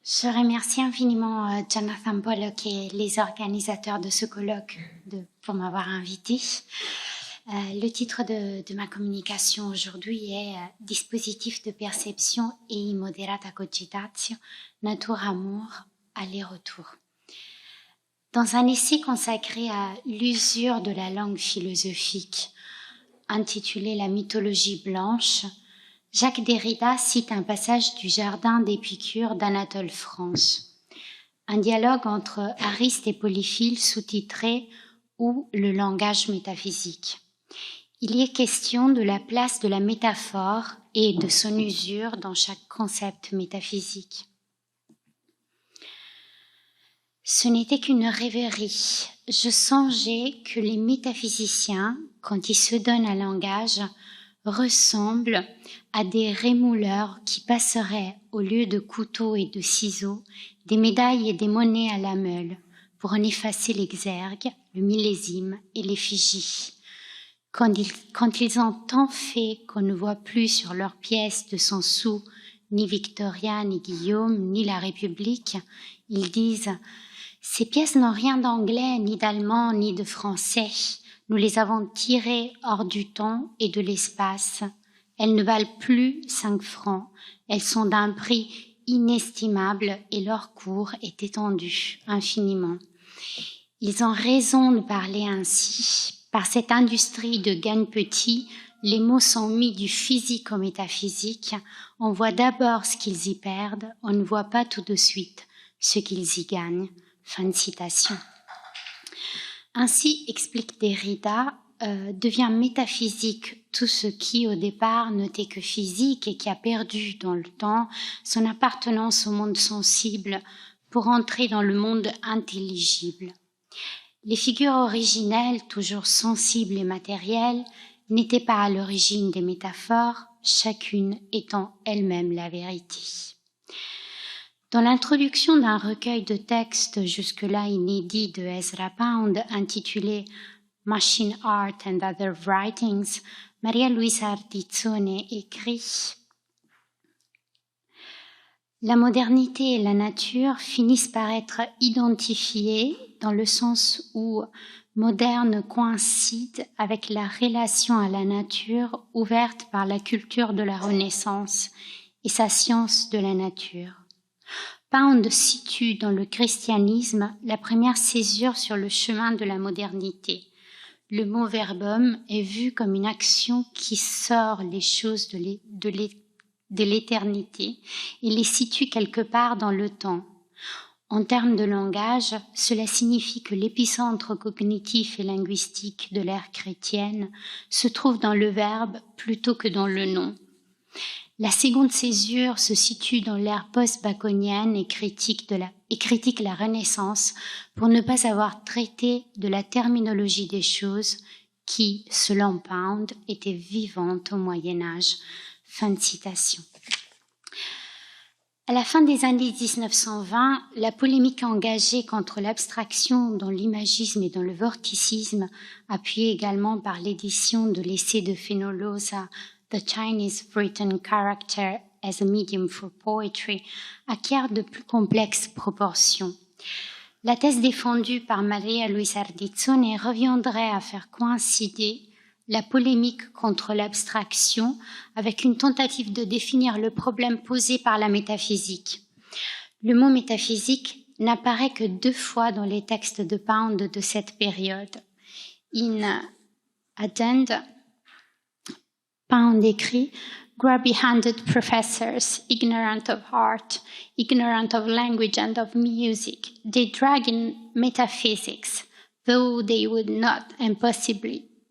Je remercie infiniment Jonathan Pollock et les organisateurs de ce colloque pour m'avoir invité. Le titre de ma communication aujourd'hui est Dispositif de perception e immoderata cogitatio, nature amour, aller-retour. Dans un essai consacré à l'usure de la langue philosophique, intitulé La mythologie blanche, Jacques Derrida cite un passage du Jardin d'Épicure d'Anatole France, un dialogue entre Ariste et Polyphile sous-titré « Ou le langage métaphysique ». Il y est question de la place de la métaphore et de son usure dans chaque concept métaphysique. Ce n'était qu'une rêverie. Je songeais que les métaphysiciens, quand ils se donnent un langage, ressemblent à des rémouleurs qui passeraient, au lieu de couteaux et de ciseaux, des médailles et des monnaies à la meule pour en effacer l'exergue, le millésime et l'effigie. Quand ils ont tant fait qu'on ne voit plus sur leurs pièces de 100 sous ni Victoria, ni Guillaume, ni la République, ils disent « Ces pièces n'ont rien d'anglais, ni d'allemand, ni de français. Nous les avons tirées hors du temps et de l'espace. Elles ne valent plus 5 francs. Elles sont d'un prix inestimable et leur cours est étendu infiniment. Ils ont raison de parler ainsi. Par cette industrie de gagne-petit, les mots sont mis du physique au métaphysique. On voit d'abord ce qu'ils y perdent, on ne voit pas tout de suite ce qu'ils y gagnent. » Fin de citation. Ainsi, explique Derrida, devient métaphysique tout ce qui, au départ, n'était que physique et qui a perdu dans le temps son appartenance au monde sensible pour entrer dans le monde intelligible. Les figures originelles, toujours sensibles et matérielles, n'étaient pas à l'origine des métaphores, chacune étant elle-même la vérité. Dans l'introduction d'un recueil de textes jusque-là inédit de Ezra Pound intitulé Machine Art and Other Writings, Maria Luisa Ardizzone écrit « La modernité et la nature finissent par être identifiées dans le sens où moderne coïncide avec la relation à la nature ouverte par la culture de la Renaissance et sa science de la nature. Pound situe dans le christianisme la première césure sur le chemin de la modernité. Le mot verbum est vu comme une action qui sort les choses de l'éternité et les situe quelque part dans le temps. En termes de langage, cela signifie que l'épicentre cognitif et linguistique de l'ère chrétienne se trouve dans le verbe plutôt que dans le nom. La seconde césure se situe dans l'ère post-baconienne et critique la Renaissance pour ne pas avoir traité de la terminologie des choses qui, selon Pound, était vivante au Moyen-Âge. Fin de citation. À la fin des années 1920, la polémique engagée contre l'abstraction dans l'imagisme et dans le vorticisme, appuyée également par l'édition de l'essai de Fenollosa The Chinese Written Character as a Medium for Poetry, acquiert de plus complexes proportions. La thèse défendue par Maria Luisa Ardizzone reviendrait à faire coïncider la polémique contre l'abstraction avec une tentative de définir le problème posé par la métaphysique. Le mot métaphysique n'apparaît que 2 fois dans les textes de Pound de cette période. In Addend, Pound écrit « Grubby-handed professors, ignorant of art, ignorant of language and of music, they drag in metaphysics, though they would not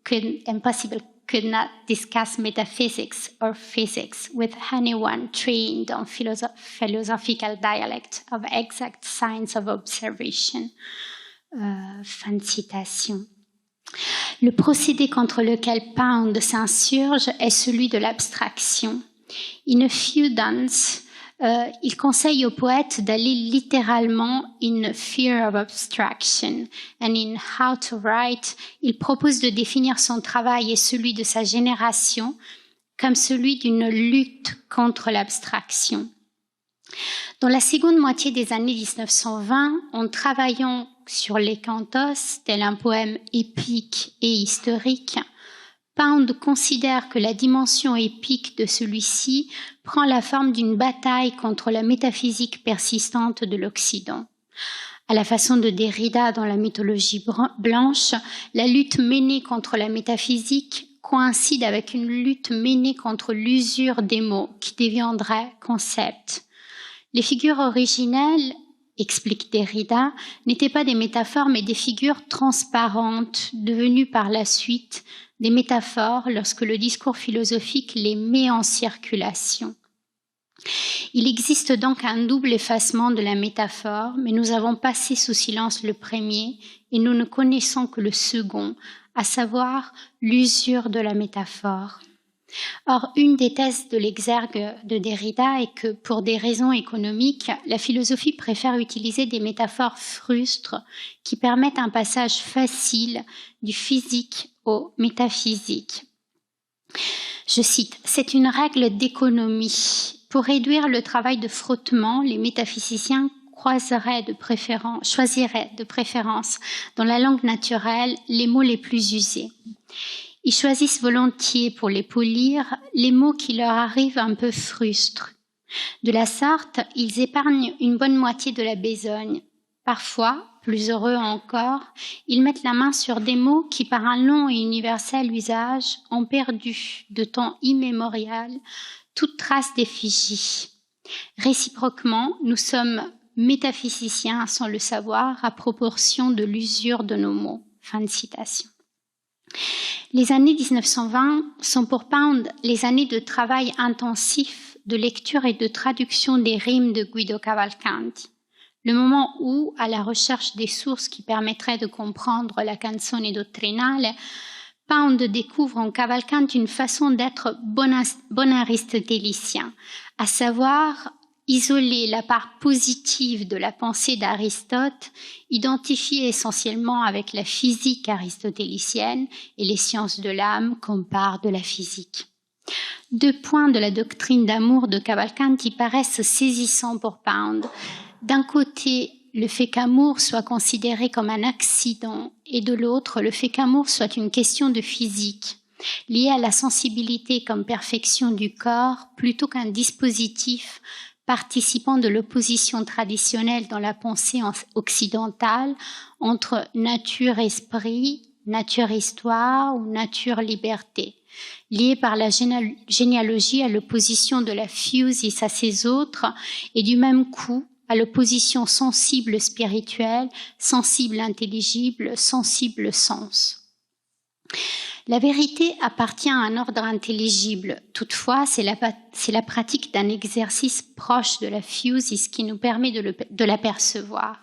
could not discuss metaphysics or physics with anyone trained on philosophical dialect of exact science of observation. » Fin de citation. Le procédé contre lequel Pound s'insurge est celui de l'abstraction. In a few dance, il conseille aux poètes d'aller littéralement in fear of abstraction. And in How to Write, il propose de définir son travail et celui de sa génération comme celui d'une lutte contre l'abstraction. Dans la seconde moitié des années 1920, en travaillant sur les cantos, tel un poème épique et historique, Pound considère que la dimension épique de celui-ci prend la forme d'une bataille contre la métaphysique persistante de l'Occident. À la façon de Derrida dans la mythologie blanche, la lutte menée contre la métaphysique coïncide avec une lutte menée contre l'usure des mots qui deviendraient concepts. Les figures originelles, explique Derrida, n'étaient pas des métaphores mais des figures transparentes, devenues par la suite des métaphores lorsque le discours philosophique les met en circulation. Il existe donc un double effacement de la métaphore, mais nous avons passé sous silence le premier et nous ne connaissons que le second, à savoir l'usure de la métaphore. Or, une des thèses de l'exergue de Derrida est que, pour des raisons économiques, la philosophie préfère utiliser des métaphores frustres qui permettent un passage facile du physique au métaphysique. Je cite, « C'est une règle d'économie. Pour réduire le travail de frottement, les métaphysiciens choisiraient de préférence dans la langue naturelle les mots les plus usés. Ils choisissent volontiers pour les polir les mots qui leur arrivent un peu frustres. De la sorte, ils épargnent une bonne moitié de la besogne. Parfois, plus heureux encore, ils mettent la main sur des mots qui, par un long et universel usage, ont perdu, de temps immémorial, toute trace d'effigie. Réciproquement, nous sommes métaphysiciens sans le savoir à proportion de l'usure de nos mots. » Fin de citation. Les années 1920 sont pour Pound les années de travail intensif, de lecture et de traduction des rimes de Guido Cavalcanti. Le moment où, à la recherche des sources qui permettraient de comprendre la canzone dottrinale, Pound découvre en Cavalcanti une façon d'être bon aristotélicien, à savoir isoler la part positive de la pensée d'Aristote, identifiée essentiellement avec la physique aristotélicienne et les sciences de l'âme comme part de la physique. 2 points de la doctrine d'amour de Cavalcanti paraissent saisissants pour Pound. D'un côté, le fait qu'amour soit considéré comme un accident et de l'autre, le fait qu'amour soit une question de physique, liée à la sensibilité comme perfection du corps plutôt qu'un dispositif participant de l'opposition traditionnelle dans la pensée occidentale entre nature-esprit, nature-histoire ou nature-liberté, liée par la généalogie à l'opposition de la physis à ses autres et du même coup à l'opposition sensible-spirituelle, sensible-intelligible, sensible-sens. La vérité appartient à un ordre intelligible. Toutefois, c'est la pratique d'un exercice proche de la physis qui nous permet de l'apercevoir.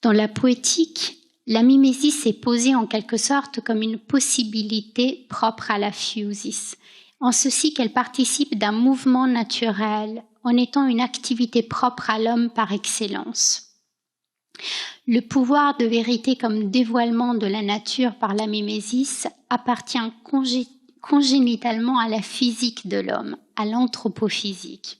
Dans la poétique, la mimésis est posée en quelque sorte comme une possibilité propre à la physis, en ceci qu'elle participe d'un mouvement naturel, en étant une activité propre à l'homme par excellence. Le pouvoir de vérité comme dévoilement de la nature par la mimésis appartient congénitalement à la physique de l'homme, à l'anthropophysique.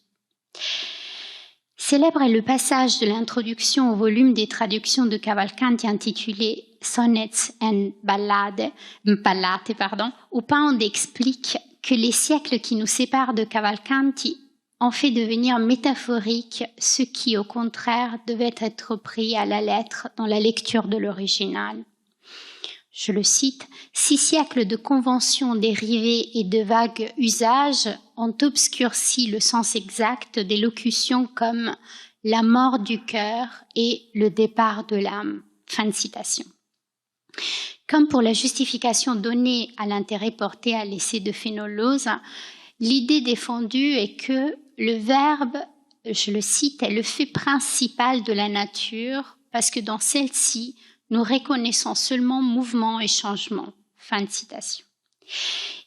Célèbre est le passage de l'introduction au volume des traductions de Cavalcanti intitulé Sonnets and Ballate, où Pound explique que les siècles qui nous séparent de Cavalcanti ont fait devenir métaphorique ce qui, au contraire, devait être pris à la lettre dans la lecture de l'original. Je le cite, « 6 siècles de conventions dérivées et de vagues usages ont obscurci le sens exact des locutions comme « la mort du cœur » et « le départ de l'âme ». Fin de citation. Comme pour la justification donnée à l'intérêt porté à l'essai de Fénolose, l'idée défendue est que le verbe, je le cite, est le fait principal de la nature parce que dans celle-ci, nous reconnaissons seulement mouvement et changement. Fin de citation.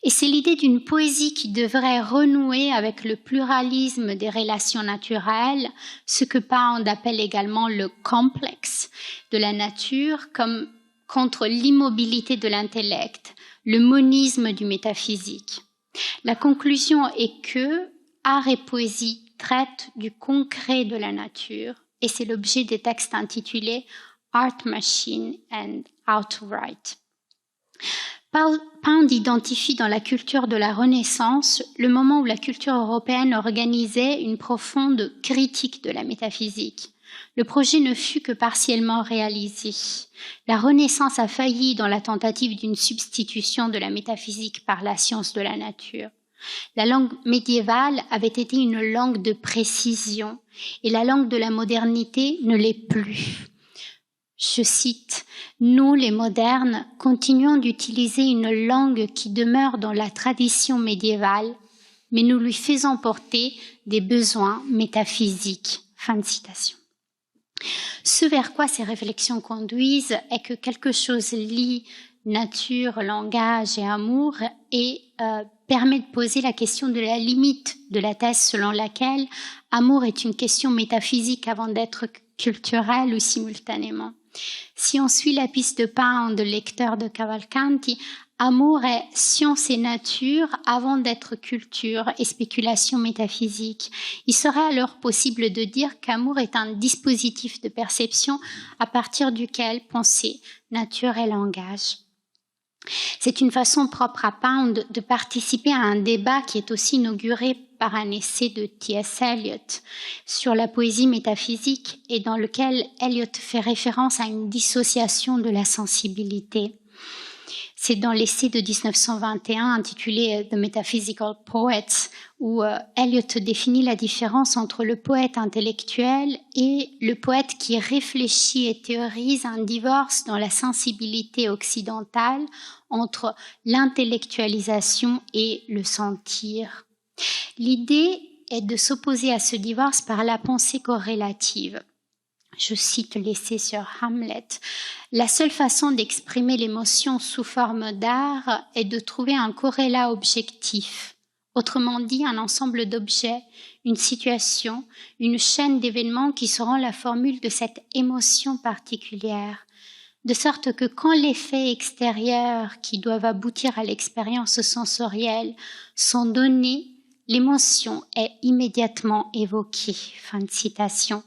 Et c'est l'idée d'une poésie qui devrait renouer avec le pluralisme des relations naturelles, ce que Pound appelle également le complexe de la nature, comme contre l'immobilité de l'intellect, le monisme du métaphysique. La conclusion est que art et poésie traite du concret de la nature et c'est l'objet des textes intitulés Art Machine and Outright. Pound identifie dans la culture de la Renaissance le moment où la culture européenne organisait une profonde critique de la métaphysique. Le projet ne fut que partiellement réalisé. La Renaissance a failli dans la tentative d'une substitution de la métaphysique par la science de la nature. La langue médiévale avait été une langue de précision et la langue de la modernité ne l'est plus. Je cite, « Nous, les modernes, continuons d'utiliser une langue qui demeure dans la tradition médiévale, mais nous lui faisons porter des besoins métaphysiques. » Fin de citation. Ce vers quoi ces réflexions conduisent est que quelque chose lie nature, langage et amour et permet de poser la question de la limite de la thèse selon laquelle amour est une question métaphysique avant d'être culturelle ou simultanément. Si on suit la piste de Pound, lecteur de Cavalcanti, amour est science et nature avant d'être culture et spéculation métaphysique. Il serait alors possible de dire qu'amour est un dispositif de perception à partir duquel pensée, nature et langage. C'est une façon propre à Pound de participer à un débat qui est aussi inauguré par un essai de T.S. Eliot sur la poésie métaphysique et dans lequel Eliot fait référence à une dissociation de la sensibilité. C'est dans l'essai de 1921 intitulé « The Metaphysical Poets » où Eliot définit la différence entre le poète intellectuel et le poète qui réfléchit et théorise un divorce dans la sensibilité occidentale entre l'intellectualisation et le sentir. L'idée est de s'opposer à ce divorce par la pensée corrélative. Je cite l'essai sur Hamlet. La seule façon d'exprimer l'émotion sous forme d'art est de trouver un corrélat objectif. Autrement dit, un ensemble d'objets, une situation, une chaîne d'événements qui seront la formule de cette émotion particulière. De sorte que quand les faits extérieurs qui doivent aboutir à l'expérience sensorielle sont donnés, l'émotion est immédiatement évoquée. Fin de citation.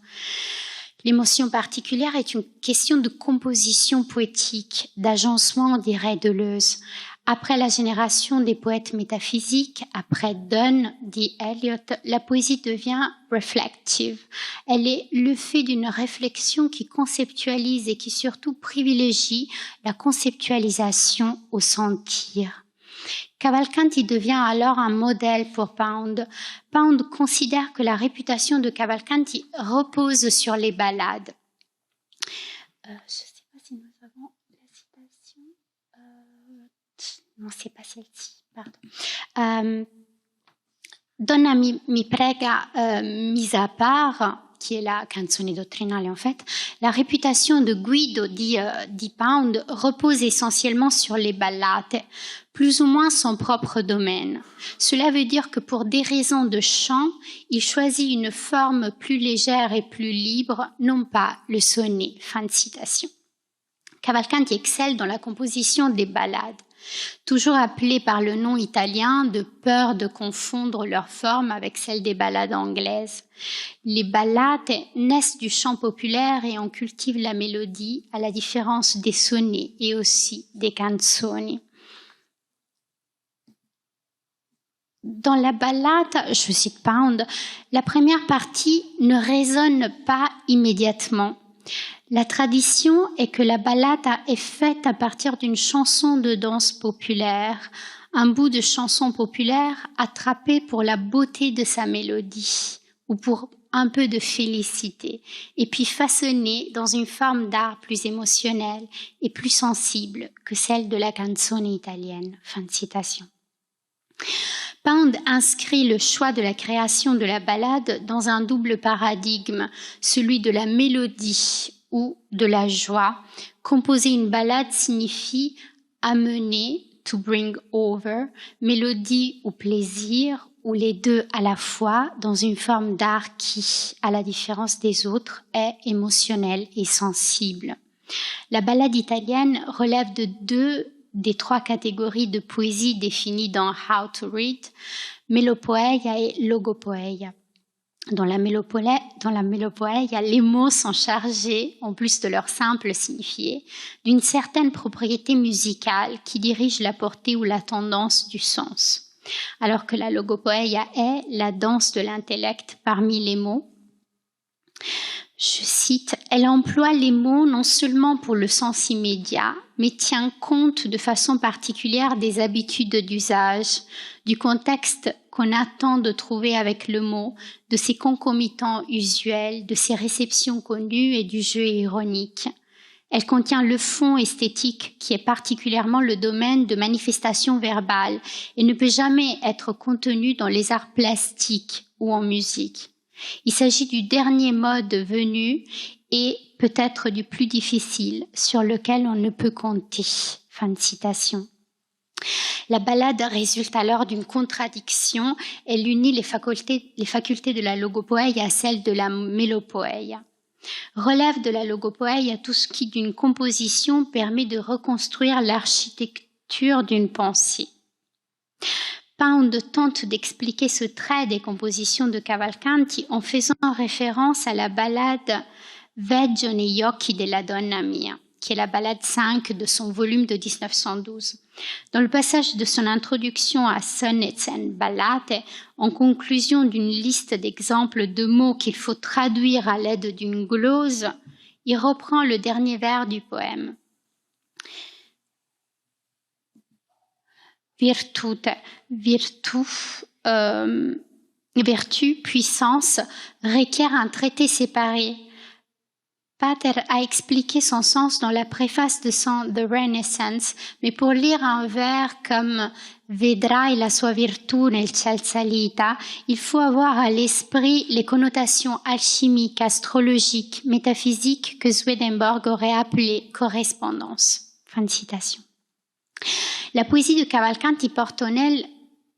L'émotion particulière est une question de composition poétique, d'agencement, dirait Deleuze. Après la génération des poètes métaphysiques, après Donne, dit Eliot, la poésie devient reflective. Elle est le fait d'une réflexion qui conceptualise et qui surtout privilégie la conceptualisation au sentir. Cavalcanti devient alors un modèle pour Pound. Pound considère que la réputation de Cavalcanti repose sur les ballades. Je ne sais pas si nous avons la citation. Non, c'est pas celle-ci, pardon. Donna mi prega, mise à part, qui est la canzone dottrinale en fait, la réputation de Guido, dit Pound, repose essentiellement sur les ballate, plus ou moins son propre domaine. Cela veut dire que pour des raisons de chant, il choisit une forme plus légère et plus libre, non pas le sonnet. Fin de citation. Cavalcanti excelle dans la composition des ballades. Toujours appelées par le nom italien de peur de confondre leur forme avec celle des ballades anglaises. Les ballate naissent du chant populaire et on cultive la mélodie à la différence des sonnets et aussi des canzoni. Dans la ballade, je cite Pound, la première partie ne résonne pas immédiatement. La tradition est que la ballade est faite à partir d'une chanson de danse populaire, un bout de chanson populaire attrapé pour la beauté de sa mélodie ou pour un peu de félicité, et puis façonné dans une forme d'art plus émotionnelle et plus sensible que celle de la canzone italienne. Fin de citation. Pound inscrit le choix de la création de la ballade dans un double paradigme, celui de la mélodie ou de la joie. Composer une ballade signifie amener, to bring over, mélodie ou plaisir, ou les deux à la fois, dans une forme d'art qui, à la différence des autres, est émotionnelle et sensible. La ballade italienne relève de deux des trois catégories de poésie définies dans How to Read, Melopoeia et Logopoeia. Dans la mélopoeia, les mots sont chargés, en plus de leur simple signifié, d'une certaine propriété musicale qui dirige la portée ou la tendance du sens, alors que la logopoeia est la danse de l'intellect parmi les mots. Je cite, « Elle emploie les mots non seulement pour le sens immédiat, mais tient compte de façon particulière des habitudes d'usage, du contexte qu'on attend de trouver avec le mot, de ses concomitants usuels, de ses réceptions connues et du jeu ironique. Elle contient le fond esthétique qui est particulièrement le domaine de manifestations verbales et ne peut jamais être contenu dans les arts plastiques ou en musique. Il s'agit du dernier mode venu et peut-être du plus difficile sur lequel on ne peut compter. » Fin de citation. La ballade résulte alors d'une contradiction. Elle unit les facultés de la logopoeia à celles de la mélopoeia. Relève de la logopoeia tout ce qui, d'une composition, permet de reconstruire l'architecture d'une pensée. Pound tente d'expliquer ce trait des compositions de Cavalcanti en faisant référence à la ballade Veggio negli occhi della donna mia, qui est la ballade 5 de son volume de 1912. Dans le passage de son introduction à Sonnets and Ballate, en conclusion d'une liste d'exemples de mots qu'il faut traduire à l'aide d'une glose, il reprend le dernier vers du poème. Vertu, puissance, requiert un traité séparé. Pater a expliqué son sens dans la préface de son The Renaissance, mais pour lire un vers comme Vedrai la sua virtù nel ciel salita, il faut avoir à l'esprit les connotations alchimiques, astrologiques, métaphysiques que Swedenborg aurait appelées correspondance. Fin de citation. La poésie de Cavalcanti porte en elle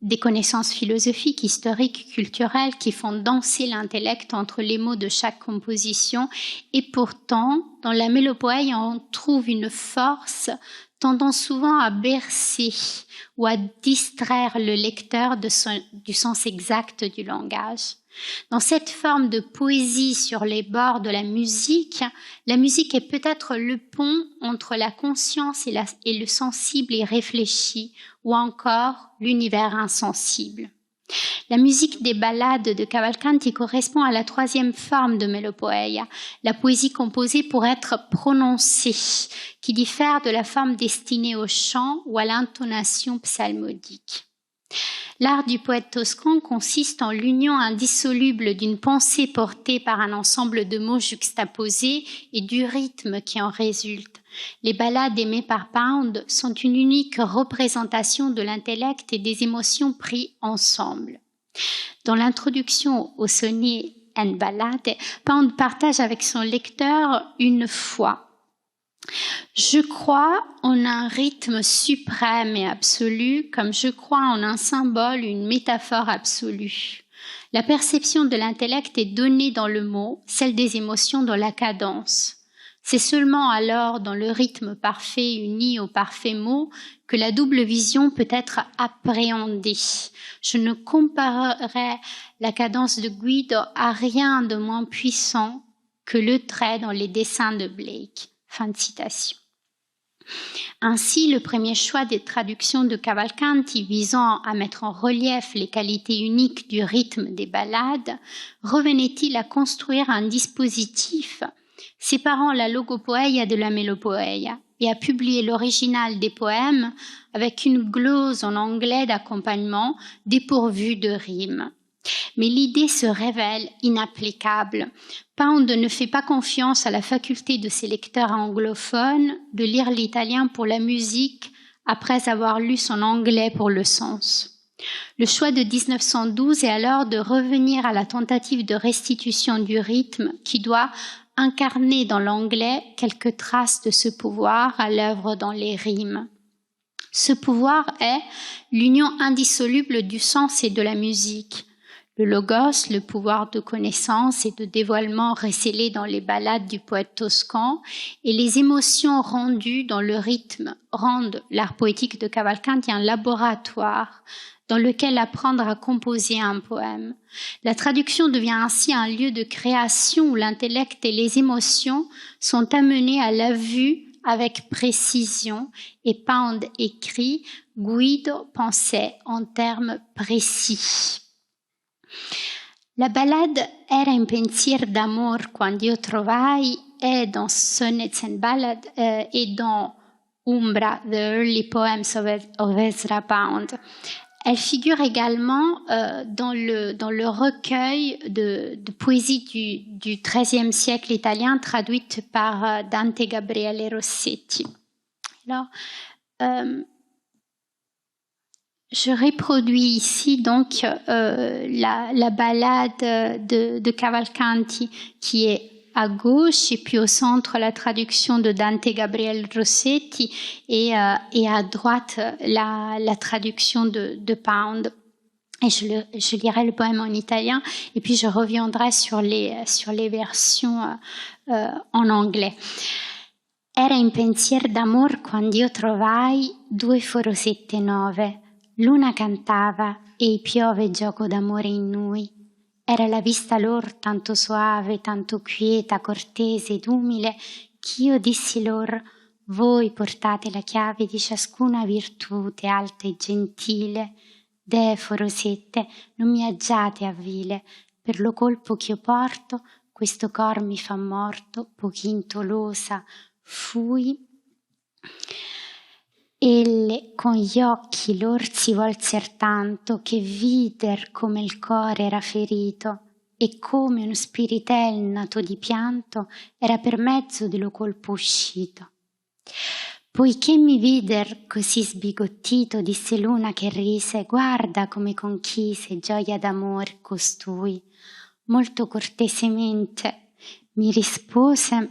des connaissances philosophiques, historiques, culturelles qui font danser l'intellect entre les mots de chaque composition et pourtant, dans la mélopoeia, on trouve une force tendant souvent à bercer ou à distraire le lecteur du sens exact du langage. Dans cette forme de poésie sur les bords de la musique est peut-être le pont entre la conscience et le sensible et réfléchi, ou encore l'univers insensible. La musique des ballades de Cavalcanti correspond à la troisième forme de mélopoeia, la poésie composée pour être prononcée, qui diffère de la forme destinée au chant ou à l'intonation psalmodique. L'art du poète toscan consiste en l'union indissoluble d'une pensée portée par un ensemble de mots juxtaposés et du rythme qui en résulte. Les ballades aimées par Pound sont une unique représentation de l'intellect et des émotions pris ensemble. Dans l'introduction au Sonnet and Ballate, Pound partage avec son lecteur une foi. Je crois en un rythme suprême et absolu, comme je crois en un symbole, une métaphore absolue. La perception de l'intellect est donnée dans le mot, celle des émotions dans la cadence. C'est seulement alors, dans le rythme parfait uni au parfait mot, que la double vision peut être appréhendée. Je ne comparerai la cadence de Guido à rien de moins puissant que le trait dans les dessins de Blake. Fin de citation. Ainsi, le premier choix des traductions de Cavalcanti visant à mettre en relief les qualités uniques du rythme des ballades revenait-il à construire un dispositif séparant la logopoeia de la mélopoeia et à publier l'original des poèmes avec une glose en anglais d'accompagnement dépourvue de rime. Mais l'idée se révèle inapplicable. Pound ne fait pas confiance à la faculté de ses lecteurs anglophones de lire l'italien pour la musique après avoir lu son anglais pour le sens. Le choix de 1912 est alors de revenir à la tentative de restitution du rythme qui doit incarner dans l'anglais quelques traces de ce pouvoir à l'œuvre dans les rimes. Ce pouvoir est l'union indissoluble du sens et de la musique. Le logos, le pouvoir de connaissance et de dévoilement recélé dans les ballades du poète toscan, et les émotions rendues dans le rythme rendent l'art poétique de Cavalcanti un laboratoire dans lequel apprendre à composer un poème. La traduction devient ainsi un lieu de création où l'intellect et les émotions sont amenés à la vue avec précision, et Pound écrit « Guido pensait en termes précis ». La ballade Era in pensier d'amor quando io trovai est dans Sonnets and Ballads et dans Umbra, The Early Poems of Ezra Pound. Elle figure également dans le recueil de poésie du XIIIe siècle italien traduite par Dante Gabriele Rossetti. Alors, je reproduis ici donc la ballade de Cavalcanti qui est à gauche et puis au centre la traduction de Dante Gabriele Rossetti et à droite la traduction de Pound. Et je lirai le poème en italien et puis je reviendrai sur les versions en anglais. Era in pensier d'amor quando io trovai 2 forosette 9. L'una cantava e piove gioco d'amore in nui. Era la vista lor tanto soave, tanto quieta, cortese ed umile, ch'io dissi lor, voi portate la chiave di ciascuna virtute alta e gentile. Deh, forosette, non mi agiate a vile, per lo colpo ch'io porto, questo cor mi fa morto, pochin tolosa fui. Elle con gli occhi lor si volser tanto che vider come il core era ferito e come uno spiritel nato di pianto era per mezzo dello colpo uscito. Poiché mi vider così sbigottito, disse l'una che rise, guarda come conchise gioia d'amore costui. Molto cortesemente mi rispose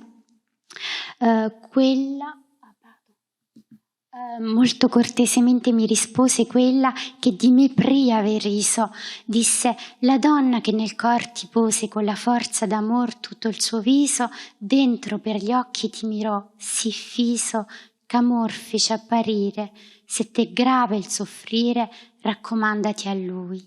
Molto cortesemente mi rispose quella che di me pria aver riso. Disse, la donna che nel cor ti pose con la forza d'amor tutto il suo viso, dentro per gli occhi ti mirò, sì fiso, ch'amor fece apparire. Se t'è grave il soffrire, raccomandati a lui.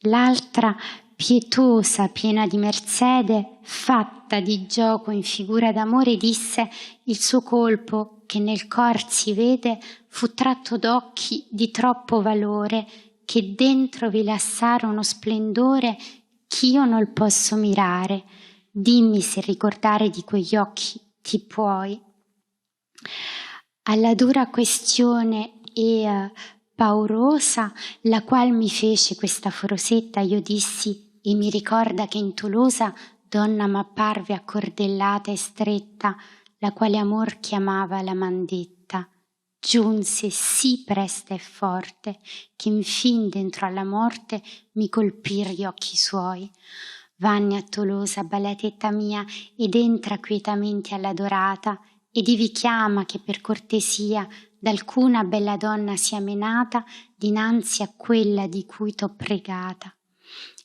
L'altra, pietosa, piena di merzede, fatta di gioco in figura d'amore, disse, il suo colpo che nel cor si vede fu tratto d'occhi di troppo valore che dentro vi lasciarono uno splendore ch'io non posso mirare. Dimmi se ricordare di quegli occhi ti puoi. Alla dura questione e paurosa, la qual mi fece questa forosetta, io dissi, e mi ricorda che in Tolosa donna m'apparve accordellata e stretta, la quale amor chiamava la mandetta. Giunse sì presta e forte, che infin dentro alla morte mi colpir gli occhi suoi. Vanni a Tolosa, ballatetta mia, ed entra quietamente alla dorata, ed ivi chiama che per cortesia d'alcuna bella donna sia menata dinanzi a quella di cui t'ho pregata.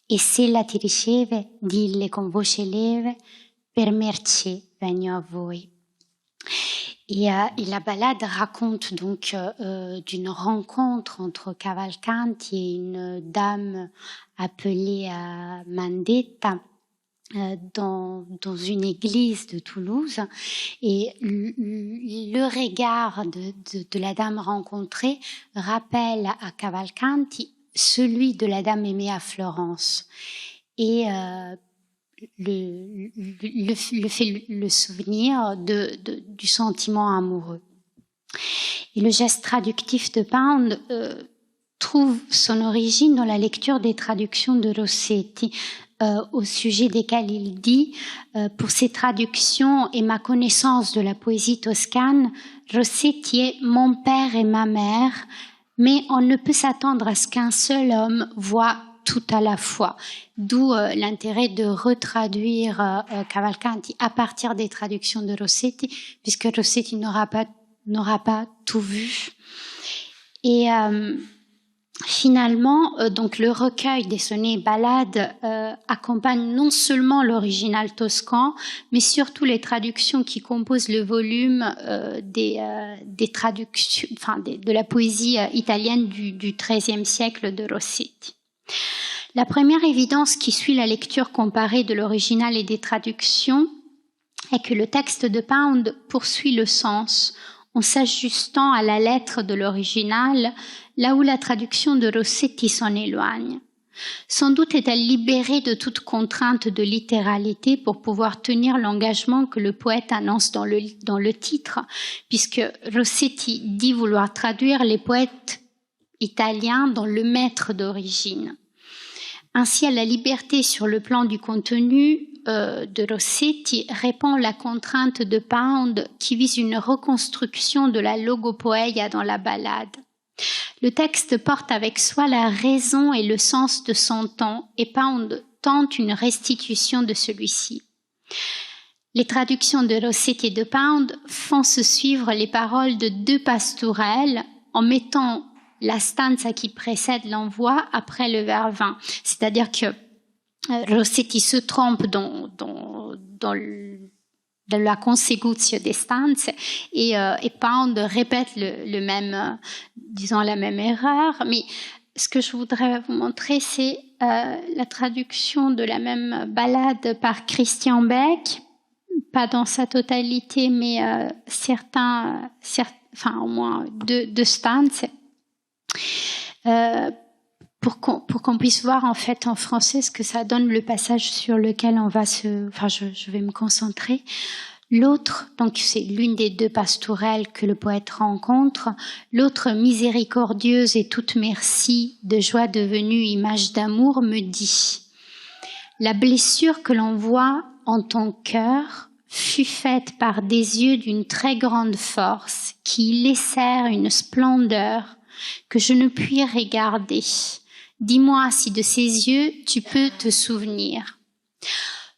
E se ella ti riceve, dille con voce leve, per mercé vegno a voi. Et la ballade raconte donc d'une rencontre entre Cavalcanti et une dame appelée Mandetta dans une église de Toulouse. Et le regard de la dame rencontrée rappelle à Cavalcanti celui de la dame aimée à Florence. Et le souvenir du sentiment amoureux. Et le geste traductif de Pound trouve son origine dans la lecture des traductions de Rossetti, au sujet desquelles il dit pour ces traductions et ma connaissance de la poésie toscane, Rossetti est mon père et ma mère, mais on ne peut s'attendre à ce qu'un seul homme voit tout à la fois, d'où l'intérêt de retraduire Cavalcanti à partir des traductions de Rossetti, puisque Rossetti n'aura pas tout vu. Et Finalement, donc le recueil des sonnets et ballades accompagne non seulement l'original toscan, mais surtout les traductions qui composent le volume des traductions, de la poésie italienne du XIIIe siècle de Rossetti. La première évidence qui suit la lecture comparée de l'original et des traductions est que le texte de Pound poursuit le sens en s'ajustant à la lettre de l'original, là où la traduction de Rossetti s'en éloigne. Sans doute est-elle libérée de toute contrainte de littéralité pour pouvoir tenir l'engagement que le poète annonce dans le titre, puisque Rossetti dit vouloir traduire les poètes italiens dans le maître d'origine. Ainsi, à la liberté sur le plan du contenu de Rossetti répond la contrainte de Pound qui vise une reconstruction de la logopoeia dans la ballade. Le texte porte avec soi la raison et le sens de son temps et Pound tente une restitution de celui-ci. Les traductions de Rossetti et de Pound font se suivre les paroles de deux pastourelles en mettant la stanza qui précède l'envoi après le vers 20. C'est-à-dire que Rossetti se trompe dans la consecutio des stanze et Pound répète la même erreur. Mais ce que je voudrais vous montrer, c'est la traduction de la même ballade par Christian Beck, pas dans sa totalité, mais au moins deux stanzes. Pour qu'on puisse voir en fait en français ce que ça donne le passage sur lequel je vais me concentrer. L'autre, donc c'est l'une des deux pastourelles que le poète rencontre, l'autre miséricordieuse et toute merci, de joie devenue image d'amour, me dit: la blessure que l'on voit en ton cœur fut faite par des yeux d'une très grande force qui y laissèrent une splendeur que je ne puis regarder. Dis-moi si de ces yeux tu peux te souvenir.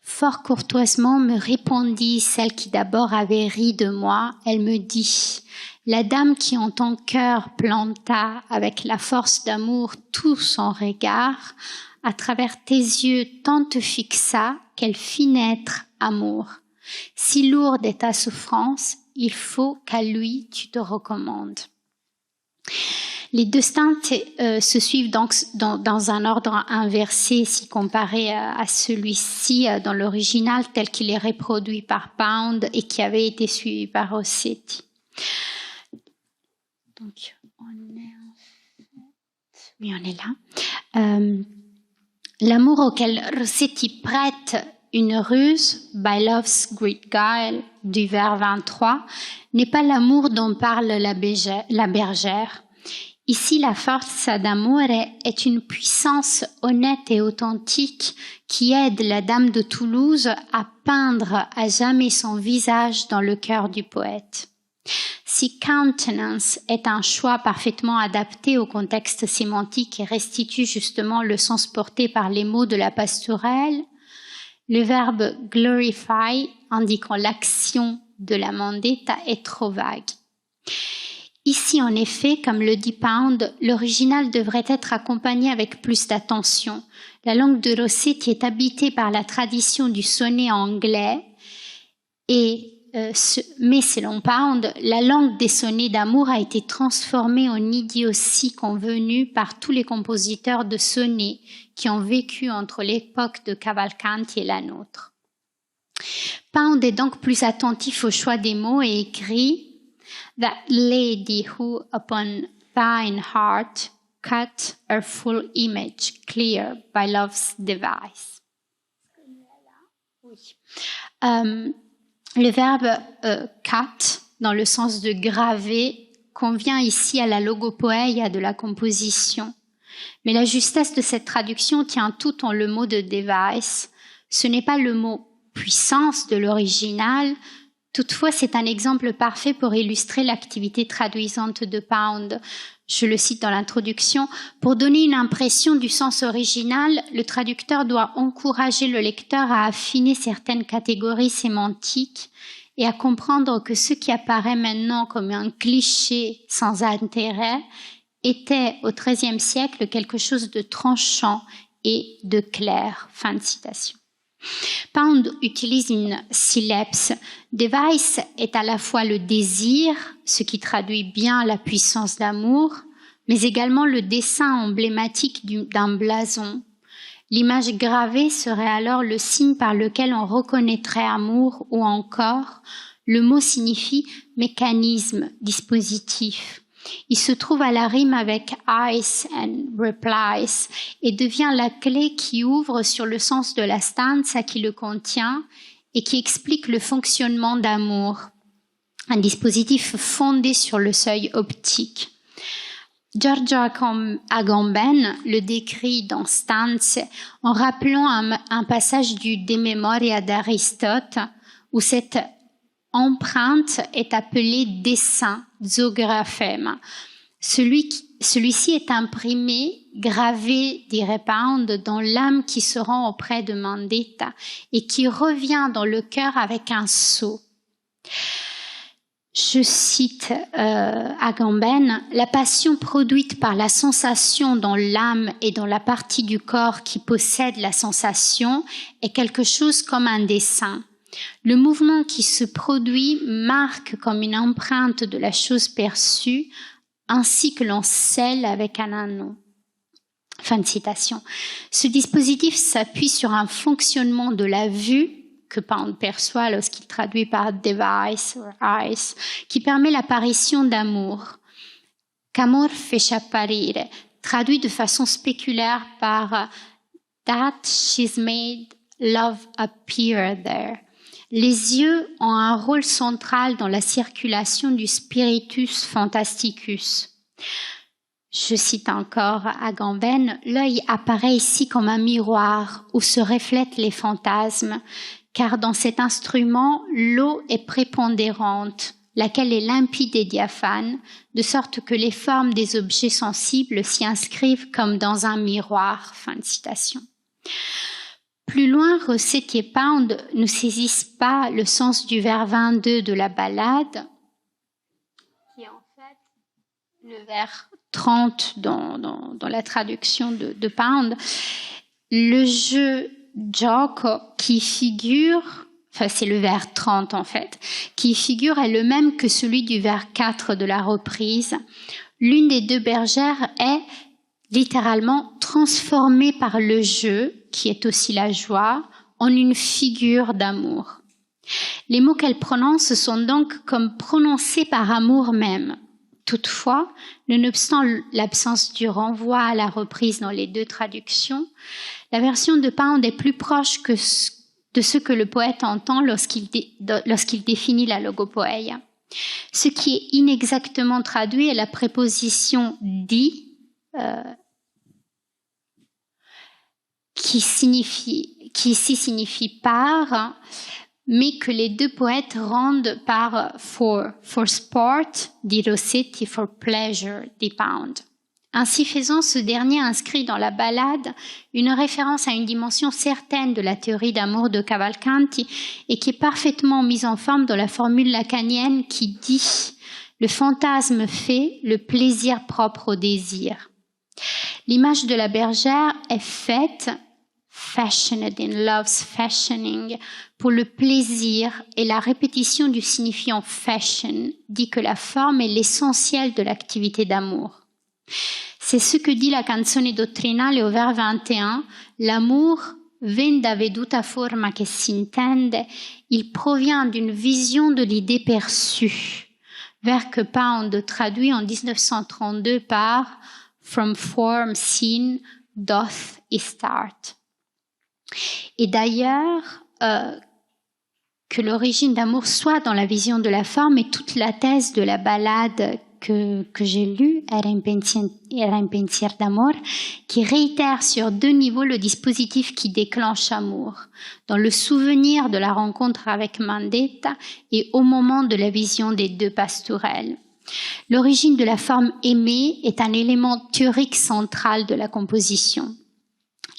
Fort courtoisement me répondit celle qui d'abord avait ri de moi. Elle me dit: la dame qui en ton cœur planta avec la force d'amour tout son regard, à travers tes yeux tant te fixa qu'elle fit naître amour. Si lourde est ta souffrance, il faut qu'à lui tu te recommandes. Les deux stanzes se suivent donc dans un ordre inversé si comparé à celui-ci dans l'original tel qu'il est reproduit par Pound et qui avait été suivi par Rossetti. Donc, on est là. L'amour auquel Rossetti prête une ruse, by love's great guile, du vers 23, n'est pas l'amour dont parle la bergère. Ici, la forza d'amore est une puissance honnête et authentique qui aide la dame de Toulouse à peindre à jamais son visage dans le cœur du poète. Si countenance est un choix parfaitement adapté au contexte sémantique et restitue justement le sens porté par les mots de la pastourelle, le verbe glorify, indiquant l'action de la mandetta, est trop vague. Ici, en effet, comme le dit Pound, l'original devrait être accompagné avec plus d'attention. La langue de Rossetti est habitée par la tradition du sonnet anglais, mais selon Pound, la langue des sonnets d'amour a été transformée en idiotie convenue par tous les compositeurs de sonnets qui ont vécu entre l'époque de Cavalcanti et la nôtre. Pound est donc plus attentif au choix des mots et écrit: that lady who upon thine heart cut her full image clear by love's device. Le verbe cut, dans le sens de graver, convient ici à la logopoeia de la composition. Mais la justesse de cette traduction tient tout en le mot de device. Ce n'est pas le mot puissance de l'original. Toutefois, c'est un exemple parfait pour illustrer l'activité traduisante de Pound. Je le cite dans l'introduction. Pour donner une impression du sens original, le traducteur doit encourager le lecteur à affiner certaines catégories sémantiques et à comprendre que ce qui apparaît maintenant comme un cliché sans intérêt était au XIIIe siècle quelque chose de tranchant et de clair. Fin de citation. Pound utilise une syllèpse. Device est à la fois le désir, ce qui traduit bien la puissance d'amour, mais également le dessin emblématique d'un blason. L'image gravée serait alors le signe par lequel on reconnaîtrait amour, ou encore, le mot signifie mécanisme, dispositif. Il se trouve à la rime avec eyes and replies et devient la clé qui ouvre sur le sens de la stanza qui le contient et qui explique le fonctionnement d'amour, un dispositif fondé sur le seuil optique. Giorgio Agamben le décrit dans Stanze en rappelant un passage du De Memoria d'Aristote où cette empreinte est appelée dessin, zographème. Celui-ci est imprimé, gravé, dirait Pound, dans l'âme qui se rend auprès de Mandetta et qui revient dans le cœur avec un sceau. Je cite Agamben, « La passion produite par la sensation dans l'âme et dans la partie du corps qui possède la sensation est quelque chose comme un dessin. Le mouvement qui se produit marque comme une empreinte de la chose perçue, ainsi que l'on scelle avec un anneau. » Fin de citation. Ce dispositif s'appuie sur un fonctionnement de la vue que Pound perçoit lorsqu'il traduit par device ou eyes, qui permet l'apparition d'amour. Qu'amor fece apparire, traduit de façon spéculaire par that she's made love appear there. Les yeux ont un rôle central dans la circulation du spiritus fantasticus. Je cite encore Agamben, l'œil apparaît ici comme un miroir où se reflètent les fantasmes, car dans cet instrument, l'eau est prépondérante, laquelle est limpide et diaphane, de sorte que les formes des objets sensibles s'y inscrivent comme dans un miroir. Fin de citation. Plus loin, Rossetti et Pound ne saisissent pas le sens du vers 22 de la ballade, qui est en fait le vers 30 dans la traduction de Pound. Le jeu gioco qui figure, enfin c'est le vers 30 en fait, qui figure est le même que celui du vers 4 de la reprise. L'une des deux bergères est littéralement transformée par le jeu, qui est aussi la joie, en une figure d'amour. Les mots qu'elle prononce sont donc comme prononcés par amour même. Toutefois, nonobstant l'absence du renvoi à la reprise dans les deux traductions, la version de Pound est plus proche de ce que le poète entend lorsqu'il définit la logopoeia. Ce qui est inexactement traduit est la préposition di, qui ici signifie par, mais que les deux poètes rendent par for sport, dit Rossetti, for pleasure, dit Pound. Ainsi faisant, ce dernier inscrit dans la ballade une référence à une dimension certaine de la théorie d'amour de Cavalcanti et qui est parfaitement mise en forme dans la formule lacanienne qui dit « Le fantasme fait le plaisir propre au désir ». L'image de la bergère est faite, fashioned in love's fashioning, pour le plaisir, et la répétition du signifiant fashion dit que la forme est l'essentiel de l'activité d'amour. C'est ce que dit la canzone dottrinale au vers 21. L'amour vien da veduta forma che s'intende, il provient d'une vision de l'idée perçue. Vers que Pound traduit en 1932 par From form seen doth it start. Et d'ailleurs, que l'origine d'amour soit dans la vision de la forme est toute la thèse de la ballade que j'ai lue, Era un pensier d'amor, qui réitère sur deux niveaux le dispositif qui déclenche amour, dans le souvenir de la rencontre avec Mandetta et au moment de la vision des deux pastourelles. L'origine de la forme aimée est un élément théorique central de la composition.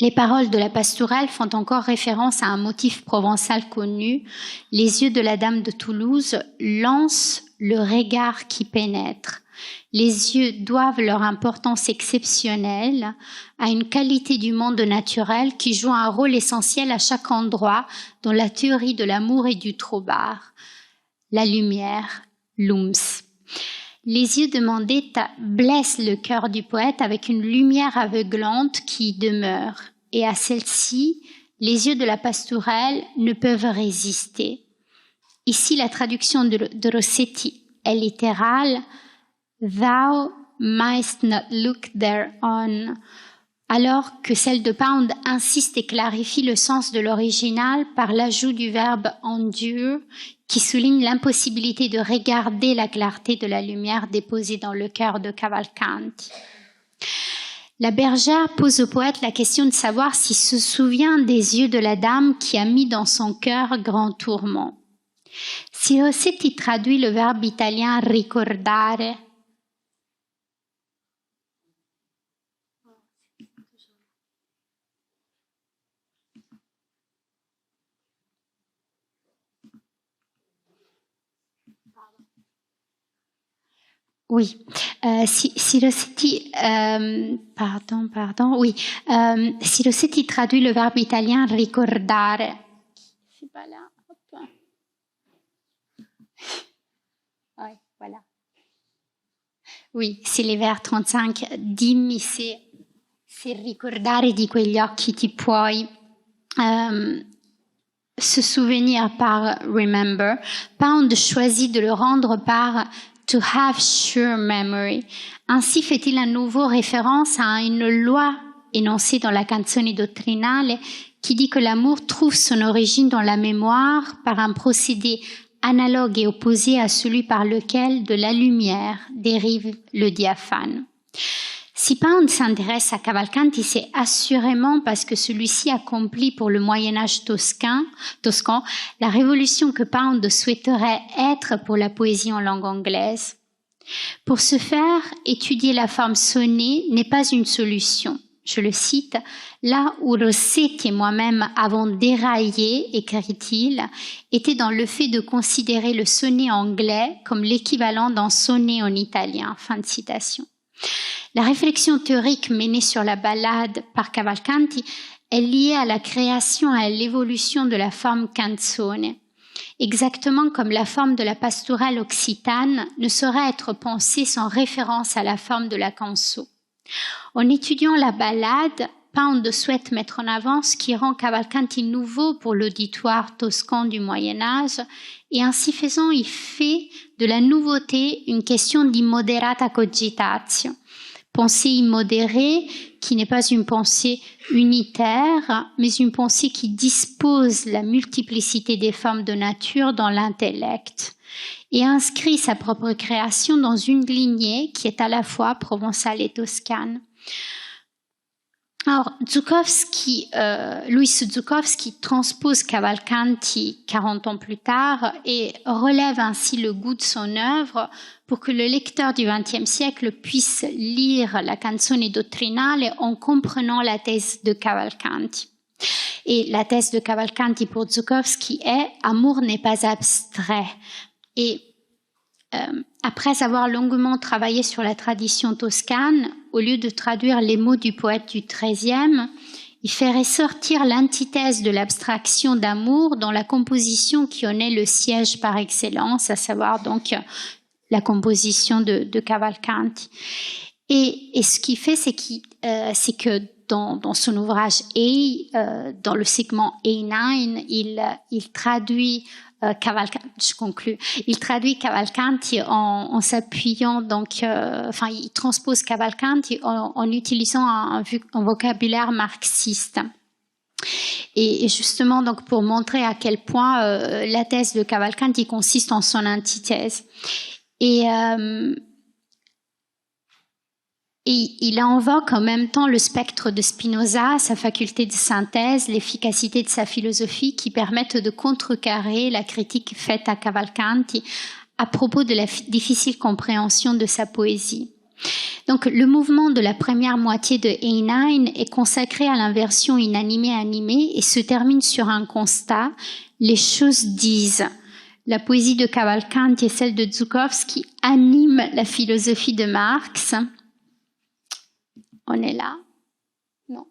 Les paroles de la pastourelle font encore référence à un motif provençal connu. Les yeux de la dame de Toulouse lancent le regard qui pénètre. Les yeux doivent leur importance exceptionnelle à une qualité du monde naturel qui joue un rôle essentiel à chaque endroit dans la théorie de l'amour et du Trobar. La lumière, lums. Les yeux de Mandetta blessent le cœur du poète avec une lumière aveuglante qui y demeure. Et à celle-ci, les yeux de la pastourelle ne peuvent résister. Ici, la traduction de Rossetti est littérale. Thou mightst not look thereon, alors que celle de Pound insiste et clarifie le sens de l'original par l'ajout du verbe endure, qui souligne l'impossibilité de regarder la clarté de la lumière déposée dans le cœur de Cavalcanti. La bergère pose au poète la question de savoir s'il se souvient des yeux de la dame qui a mis dans son cœur grand tourment. Si Rossetti traduit le verbe italien ricordare, oui, si Rossetti, si Rossetti traduit le verbe italien ricordare, c'est pas là, hop. Oui, voilà. Oui, c'est les vers 35, dimmi se ricordare di quegli occhi ti puoi se souvenir par remember. Pound choisit de le rendre par to have sure memory. Ainsi fait-il à nouveau référence à une loi énoncée dans la Canzone Dottrinale qui dit que l'amour trouve son origine dans la mémoire par un procédé analogue et opposé à celui par lequel de la lumière dérive le diaphane. Si Pound s'intéresse à Cavalcanti, c'est assurément parce que celui-ci accomplit pour le Moyen-Âge toscan la révolution que Pound souhaiterait être pour la poésie en langue anglaise. Pour ce faire, étudier la forme sonnée n'est pas une solution. Je le cite, « Là où Rossetti et moi-même avons déraillé, écrit-il, était dans le fait de considérer le sonnet anglais comme l'équivalent d'un sonnet en italien. » Fin de citation. La réflexion théorique menée sur la ballade par Cavalcanti est liée à la création et à l'évolution de la forme canzone, exactement comme la forme de la pastorale occitane ne saurait être pensée sans référence à la forme de la canso. En étudiant la ballade, Pound souhaite mettre en avant ce qui rend Cavalcanti nouveau pour l'auditoire toscan du Moyen-Âge et ainsi faisant, il fait de la nouveauté une question d'immoderata cogitatio. Pensée immodérée qui n'est pas une pensée unitaire, mais une pensée qui dispose la multiplicité des formes de nature dans l'intellect et inscrit sa propre création dans une lignée qui est à la fois provençale et toscane. Alors, Louis Żułkowski transpose Cavalcanti 40 ans plus tard et relève ainsi le goût de son œuvre pour que le lecteur du XXe siècle puisse lire la Canzone Dottrinale en comprenant la thèse de Cavalcanti. Et la thèse de Cavalcanti pour Żułkowski est « Amour n'est pas abstrait ». Et après avoir longuement travaillé sur la tradition toscane, au lieu de traduire les mots du poète du XIIIe, il fait ressortir l'antithèse de l'abstraction d'amour dans la composition qui en est le siège par excellence, à savoir donc la composition de Cavalcanti. Et ce qu'il fait, c'est que dans son ouvrage dans le segment A9, il traduit il traduit Cavalcanti en s'appuyant il transpose Cavalcanti en utilisant un vocabulaire marxiste. Et justement, donc, pour montrer à quel point la thèse de Cavalcanti consiste en son antithèse. Et il invoque en même temps le spectre de Spinoza, sa faculté de synthèse, l'efficacité de sa philosophie qui permettent de contrecarrer la critique faite à Cavalcanti à propos de la difficile compréhension de sa poésie. Donc, le mouvement de la première moitié de A9 est consacré à l'inversion inanimée-animée et se termine sur un constat. Les choses disent. La poésie de Cavalcanti et celle de Žukovský animent la philosophie de Marx. On est là? Non.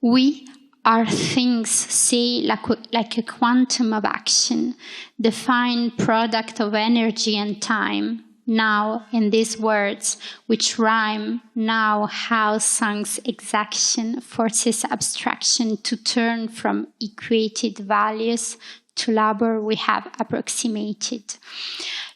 We are things, say, like a quantum of action, the fine product of energy and time. Now, in these words, which rhyme, now how song's exaction forces abstraction to turn from equated values to labor we have approximated.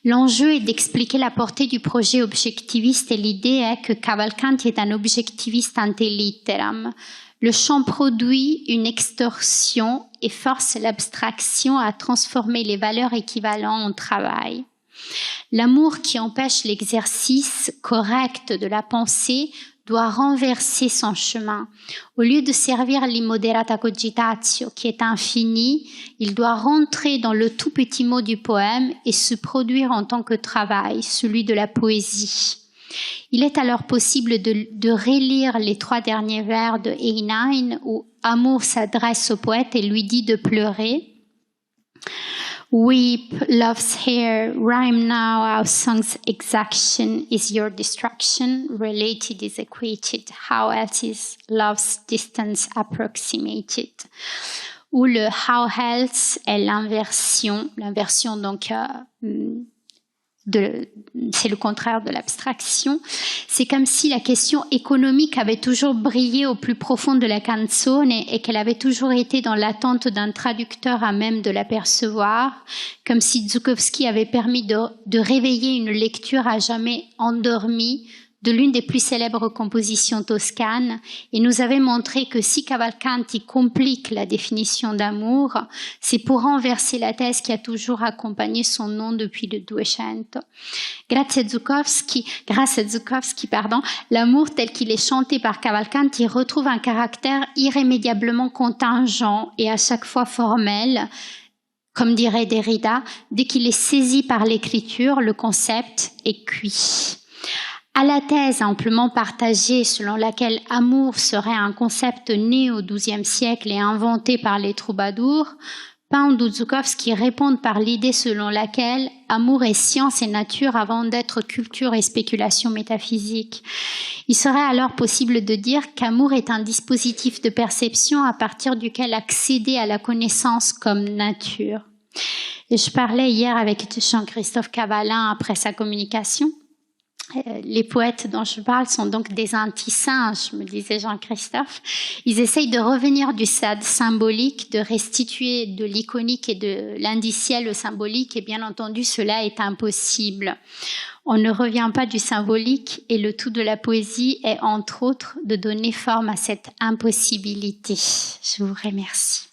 L'enjeu est d'expliquer la portée du projet objectiviste et l'idée est que Cavalcanti est un objectiviste ante litteram. Le chant produit une extorsion et force l'abstraction à transformer les valeurs équivalentes en travail. L'amour qui empêche l'exercice correct de la pensée doit renverser son chemin. Au lieu de servir l'immoderata cogitatio qui est infini, il doit rentrer dans le tout petit mot du poème et se produire en tant que travail, celui de la poésie. Il est alors possible de relire les 3 derniers vers de Einein où Amour s'adresse au poète et lui dit de pleurer. Weep, love's hair, rhyme now, our song's exaction is your distraction, related is equated, how else is love's distance approximated. Où le how else est l'inversion donc c'est le contraire de l'abstraction. C'est comme si la question économique avait toujours brillé au plus profond de la canzone et qu'elle avait toujours été dans l'attente d'un traducteur à même de l'apercevoir, comme si Žukovský avait permis de réveiller une lecture à jamais endormie de l'une des plus célèbres compositions toscanes et nous avait montré que si Cavalcanti complique la définition d'amour, c'est pour renverser la thèse qui a toujours accompagné son nom depuis le Duecento. Grâce à Žukovský, l'amour tel qu'il est chanté par Cavalcanti retrouve un caractère irrémédiablement contingent et à chaque fois formel. Comme dirait Derrida, dès qu'il est saisi par l'écriture, le concept est cuit. À la thèse amplement partagée selon laquelle amour serait un concept né au XIIe siècle et inventé par les troubadours, Pound ou Žukovský répondent par l'idée selon laquelle amour est science et nature avant d'être culture et spéculation métaphysique. Il serait alors possible de dire qu'amour est un dispositif de perception à partir duquel accéder à la connaissance comme nature. Et je parlais hier avec Jean-Christophe Cavalin après sa communication. Les poètes dont je parle sont donc des anti-singes, me disait Jean-Christophe. Ils essayent de revenir du stade symbolique, de restituer de l'iconique et de l'indiciel au symbolique, et bien entendu, cela est impossible. On ne revient pas du symbolique, et le tout de la poésie est, entre autres, de donner forme à cette impossibilité. Je vous remercie.